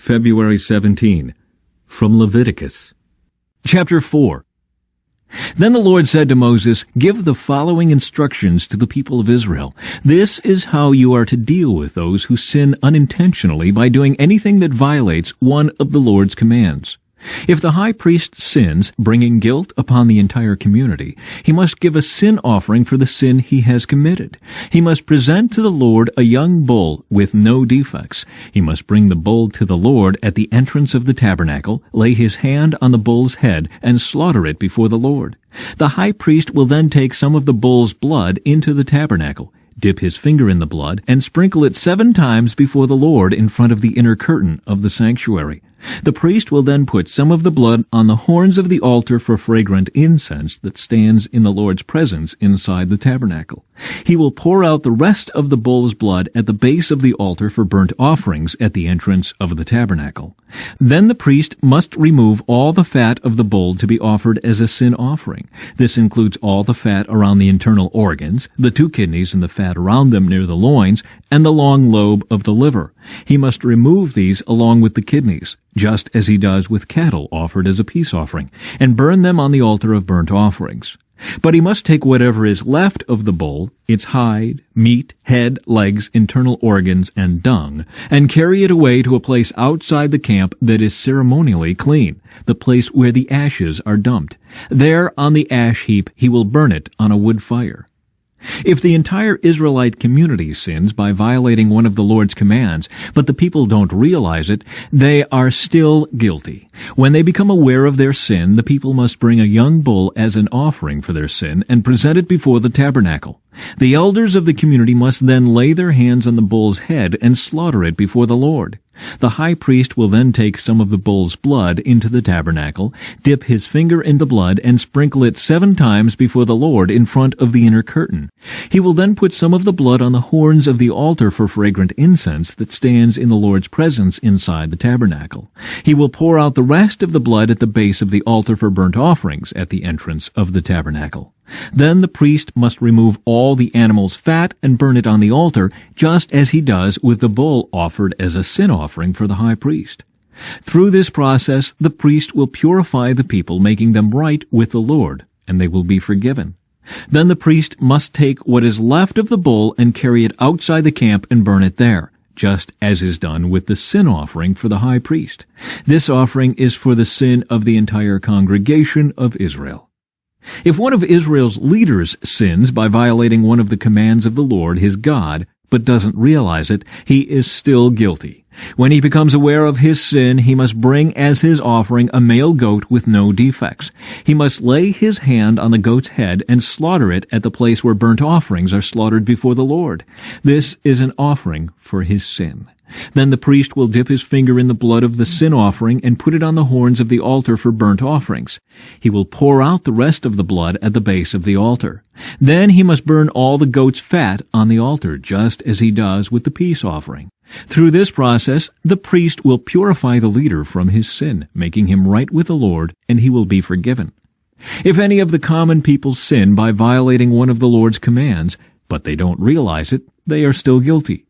February 17, from Leviticus. Chapter 4. Then the Lord said to Moses, "Give the following instructions to the people of Israel. This is how you are to deal with those who sin unintentionally by doing anything that violates one of the Lord's commands. If the high priest sins, bringing guilt upon the entire community, he must give a sin offering for the sin he has committed. He must present to the Lord a young bull with no defects. He must bring the bull to the Lord at the entrance of the tabernacle, lay his hand on the bull's head, and slaughter it before the Lord. The high priest will then take some of the bull's blood into the tabernacle, dip his finger in the blood, and sprinkle it 7 times before the Lord in front of the inner curtain of the sanctuary. The priest will then put some of the blood on the horns of the altar for fragrant incense that stands in the Lord's presence inside the tabernacle. He will pour out the rest of the bull's blood at the base of the altar for burnt offerings at the entrance of the tabernacle. Then the priest must remove all the fat of the bull to be offered as a sin offering. This includes all the fat around the internal organs, the 2 kidneys and the fat around them near the loins, and the long lobe of the liver. He must remove these along with the kidneys, just as he does with cattle offered as a peace offering, and burn them on the altar of burnt offerings. But he must take whatever is left of the bull, its hide, meat, head, legs, internal organs, and dung, and carry it away to a place outside the camp that is ceremonially clean, the place where the ashes are dumped. There on the ash heap he will burn it on a wood fire. If the entire Israelite community sins by violating one of the Lord's commands, but the people don't realize it, they are still guilty. When they become aware of their sin, the people must bring a young bull as an offering for their sin and present it before the tabernacle. The elders of the community must then lay their hands on the bull's head and slaughter it before the Lord. The high priest will then take some of the bull's blood into the tabernacle, dip his finger in the blood, and sprinkle it 7 times before the Lord in front of the inner curtain. He will then put some of the blood on the horns of the altar for fragrant incense that stands in the Lord's presence inside the tabernacle. He will pour out the rest of the blood at the base of the altar for burnt offerings at the entrance of the tabernacle. Then the priest must remove all the animal's fat and burn it on the altar, just as he does with the bull offered as a sin offering for the high priest. Through this process, the priest will purify the people, making them right with the Lord, and they will be forgiven. Then the priest must take what is left of the bull and carry it outside the camp and burn it there, just as is done with the sin offering for the high priest. This offering is for the sin of the entire congregation of Israel. If one of Israel's leaders sins by violating one of the commands of the Lord his God, but doesn't realize it, he is still guilty. When he becomes aware of his sin, he must bring as his offering a male goat with no defects. He must lay his hand on the goat's head and slaughter it at the place where burnt offerings are slaughtered before the Lord. This is an offering for his sin. Then the priest will dip his finger in the blood of the sin offering and put it on the horns of the altar for burnt offerings. He will pour out the rest of the blood at the base of the altar. Then he must burn all the goat's fat on the altar, just as he does with the peace offering. Through this process, the priest will purify the leader from his sin, making him right with the Lord, and he will be forgiven. If any of the common people sin by violating one of the Lord's commands, but they don't realize it, they are still guilty.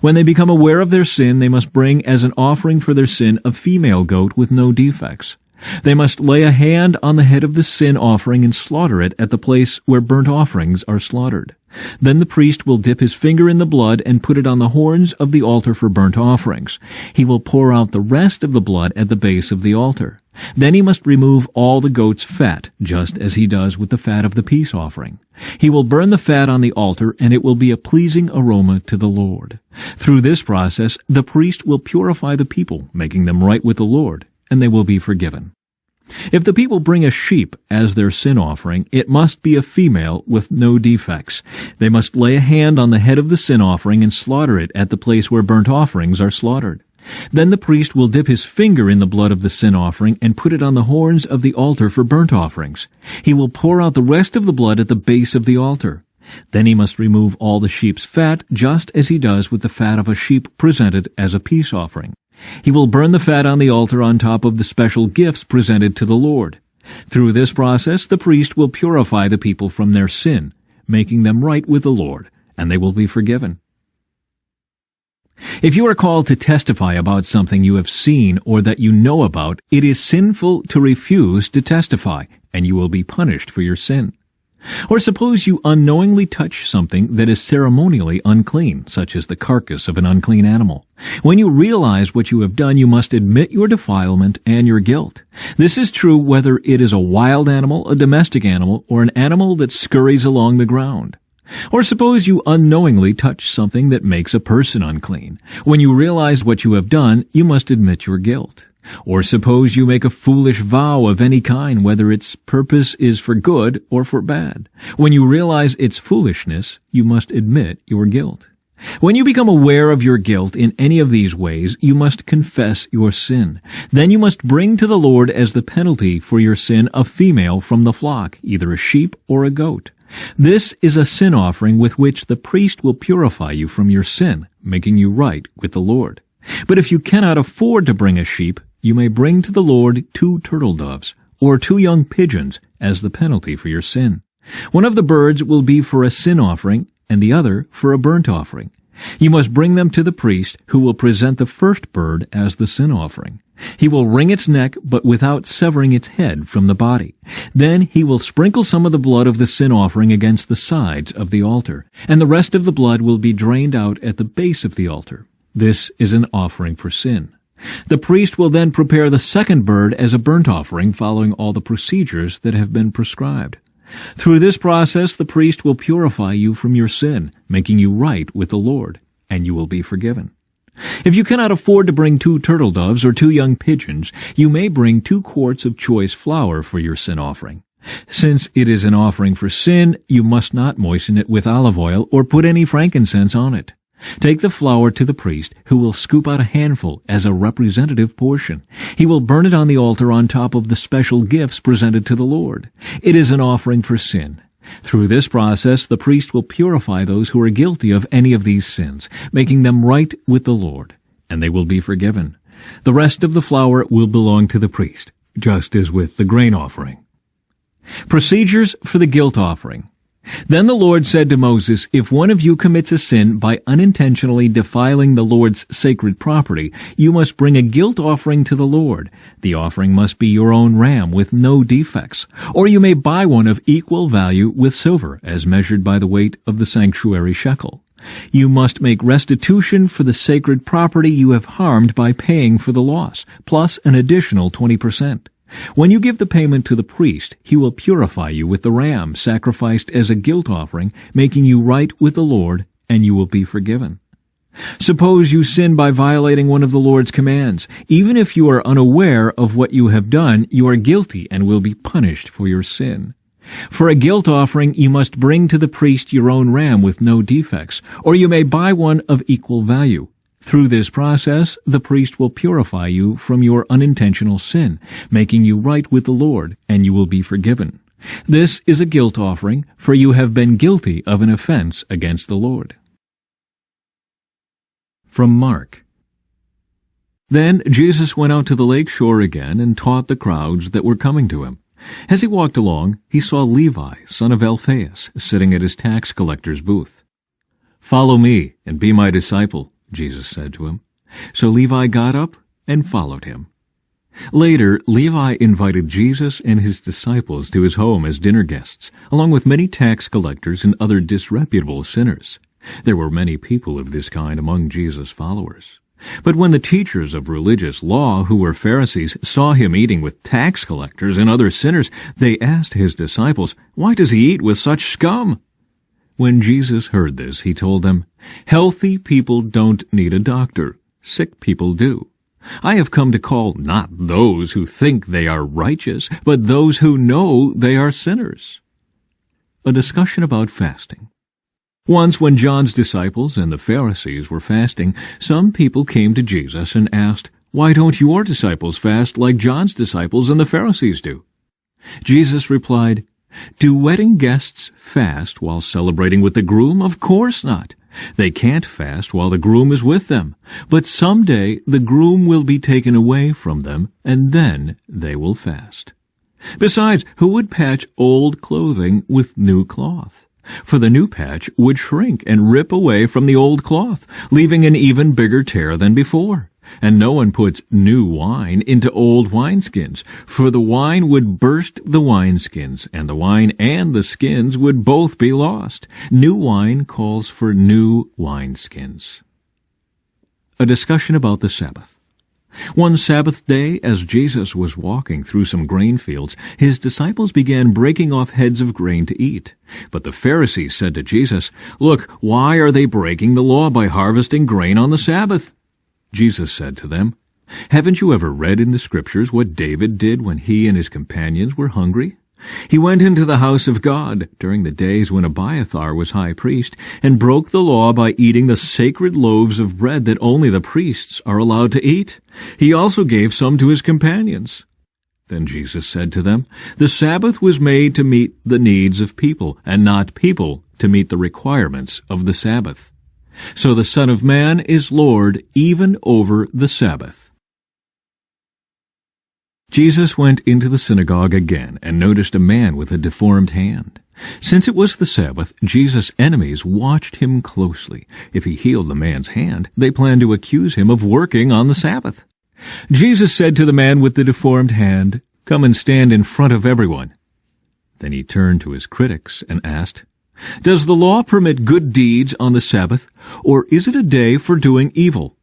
When they become aware of their sin, they must bring as an offering for their sin a female goat with no defects. They must lay a hand on the head of the sin offering and slaughter it at the place where burnt offerings are slaughtered. Then the priest will dip his finger in the blood and put it on the horns of the altar for burnt offerings. He will pour out the rest of the blood at the base of the altar. Then he must remove all the goat's fat, just as he does with the fat of the peace offering. He will burn the fat on the altar, and it will be a pleasing aroma to the Lord. Through this process, the priest will purify the people, making them right with the Lord, and they will be forgiven. If the people bring a sheep as their sin offering, it must be a female with no defects. They must lay a hand on the head of the sin offering and slaughter it at the place where burnt offerings are slaughtered. Then the priest will dip his finger in the blood of the sin offering and put it on the horns of the altar for burnt offerings. He will pour out the rest of the blood at the base of the altar. Then he must remove all the sheep's fat, just as he does with the fat of a sheep presented as a peace offering. He will burn the fat on the altar on top of the special gifts presented to the Lord. Through this process, the priest will purify the people from their sin, making them right with the Lord, and they will be forgiven. If you are called to testify about something you have seen or that you know about, it is sinful to refuse to testify, and you will be punished for your sin. Or suppose you unknowingly touch something that is ceremonially unclean, such as the carcass of an unclean animal. When you realize what you have done, you must admit your defilement and your guilt. This is true whether it is a wild animal, a domestic animal, or an animal that scurries along the ground. Or suppose you unknowingly touch something that makes a person unclean. When you realize what you have done, you must admit your guilt. Or suppose you make a foolish vow of any kind, whether its purpose is for good or for bad. When you realize its foolishness, you must admit your guilt. When you become aware of your guilt in any of these ways, you must confess your sin. Then you must bring to the Lord as the penalty for your sin a female from the flock, either a sheep or a goat. This is a sin offering with which the priest will purify you from your sin, making you right with the Lord. But if you cannot afford to bring a sheep, you may bring to the Lord 2 turtle doves or 2 young pigeons as the penalty for your sin. One of the birds will be for a sin offering and the other for a burnt offering. You must bring them to the priest, who will present the first bird as the sin offering. He will wring its neck, but without severing its head from the body. Then he will sprinkle some of the blood of the sin offering against the sides of the altar, and the rest of the blood will be drained out at the base of the altar. This is an offering for sin. The priest will then prepare the second bird as a burnt offering, following all the procedures that have been prescribed. Through this process, the priest will purify you from your sin, making you right with the Lord, and you will be forgiven. If you cannot afford to bring 2 turtle doves or 2 young pigeons, you may bring 2 quarts of choice flour for your sin offering. Since it is an offering for sin, you must not moisten it with olive oil or put any frankincense on it. Take the flour to the priest, who will scoop out a handful as a representative portion. He will burn it on the altar on top of the special gifts presented to the Lord. It is an offering for sin. Through this process, the priest will purify those who are guilty of any of these sins, making them right with the Lord, and they will be forgiven. The rest of the flour will belong to the priest, just as with the grain offering. Procedures for the guilt offering. Then the Lord said to Moses, "If one of you commits a sin by unintentionally defiling the Lord's sacred property, you must bring a guilt offering to the Lord. The offering must be your own ram with no defects, or you may buy one of equal value with silver, as measured by the weight of the sanctuary shekel. You must make restitution for the sacred property you have harmed by paying for the loss, plus an additional 20%. When you give the payment to the priest, he will purify you with the ram sacrificed as a guilt offering, making you right with the Lord, and you will be forgiven. Suppose you sin by violating one of the Lord's commands. Even if you are unaware of what you have done, you are guilty and will be punished for your sin. For a guilt offering, you must bring to the priest your own ram with no defects, or you may buy one of equal value. Through this process, the priest will purify you from your unintentional sin, making you right with the Lord, and you will be forgiven. This is a guilt offering, for you have been guilty of an offense against the Lord." From Mark. Then Jesus went out to the lake shore again and taught the crowds that were coming to him. As he walked along, he saw Levi, son of Alphaeus, sitting at his tax collector's booth. "Follow me and be my disciple," Jesus said to him. So Levi got up and followed him. Later, Levi invited Jesus and his disciples to his home as dinner guests, along with many tax collectors and other disreputable sinners. There were many people of this kind among Jesus' followers. But when the teachers of religious law, who were Pharisees, saw him eating with tax collectors and other sinners, they asked his disciples, "Why does he eat with such scum?" When Jesus heard this, he told them, "Healthy people don't need a doctor. Sick people do. I have come to call not those who think they are righteous, but those who know they are sinners." A discussion about fasting. Once when John's disciples and the Pharisees were fasting, some people came to Jesus and asked, "Why don't your disciples fast like John's disciples and the Pharisees do?" Jesus replied, "Do wedding guests fast while celebrating with the groom? Of course not. They can't fast while the groom is with them. But someday the groom will be taken away from them, and then they will fast. Besides, who would patch old clothing with new cloth? For the new patch would shrink and rip away from the old cloth, leaving an even bigger tear than before. And no one puts new wine into old wineskins, for the wine would burst the wineskins, and the wine and the skins would both be lost. New wine calls for new wineskins. A discussion about the Sabbath. One Sabbath day, as Jesus was walking through some grain fields, his disciples began breaking off heads of grain to eat. But the Pharisees said to Jesus, "Look, why are they breaking the law by harvesting grain on the Sabbath?" Jesus said to them, "Haven't you ever read in the Scriptures what David did when he and his companions were hungry? He went into the house of God during the days when Abiathar was high priest and broke the law by eating the sacred loaves of bread that only the priests are allowed to eat. He also gave some to his companions." Then Jesus said to them, "The Sabbath was made to meet the needs of people, and not people to meet the requirements of the Sabbath. So the Son of Man is Lord even over the Sabbath." Jesus went into the synagogue again and noticed a man with a deformed hand. Since it was the Sabbath, Jesus' enemies watched him closely. If he healed the man's hand, they planned to accuse him of working on the Sabbath. Jesus said to the man with the deformed hand, "Come and stand in front of everyone." Then he turned to his critics and asked, "Does the law permit good deeds on the Sabbath, or is it a day for doing evil?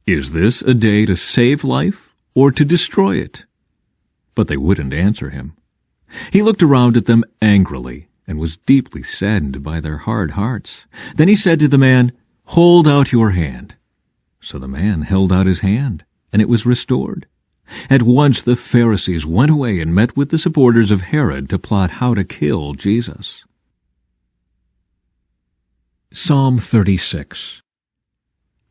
Is this a day to save life or to destroy it?" But they wouldn't answer him. He looked around at them angrily and was deeply saddened by their hard hearts. Then he said to the man, "Hold out your hand." So the man held out his hand, and it was restored. At once the Pharisees went away and met with the supporters of Herod to plot how to kill Jesus. Psalm 36.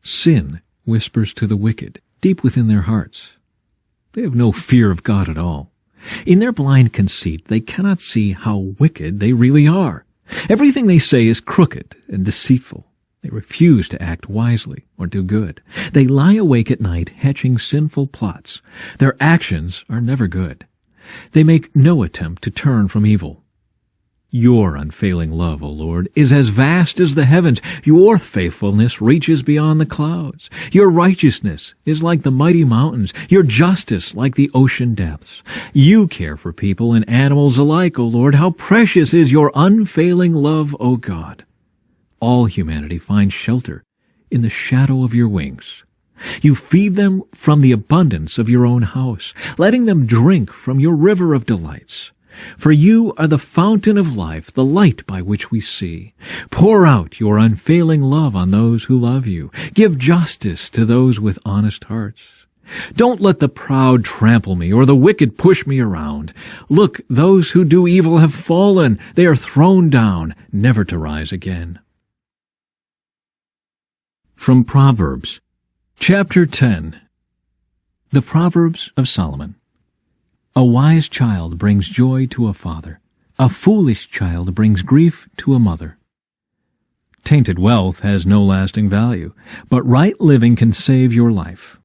Sin whispers to the wicked, deep within their hearts. They have no fear of God at all. In their blind conceit, they cannot see how wicked they really are. Everything they say is crooked and deceitful. They refuse to act wisely or do good. They lie awake at night hatching sinful plots. Their actions are never good. They make no attempt to turn from evil. Your unfailing love, O Lord, is as vast as the heavens. Your faithfulness reaches beyond the clouds. Your righteousness is like the mighty mountains, your justice like the ocean depths. You care for people and animals alike, O Lord. How precious is your unfailing love, O God. All humanity finds shelter in the shadow of your wings. You feed them from the abundance of your own house, letting them drink from your river of delights. For you are the fountain of life, the light by which we see. Pour out your unfailing love on those who love you. Give justice to those with honest hearts. Don't let the proud trample me or the wicked push me around. Look, those who do evil have fallen. They are thrown down, never to rise again. From Proverbs, chapter 10. The Proverbs of Solomon. A wise child brings joy to a father. A foolish child brings grief to a mother. Tainted wealth has no lasting value, but right living can save your life.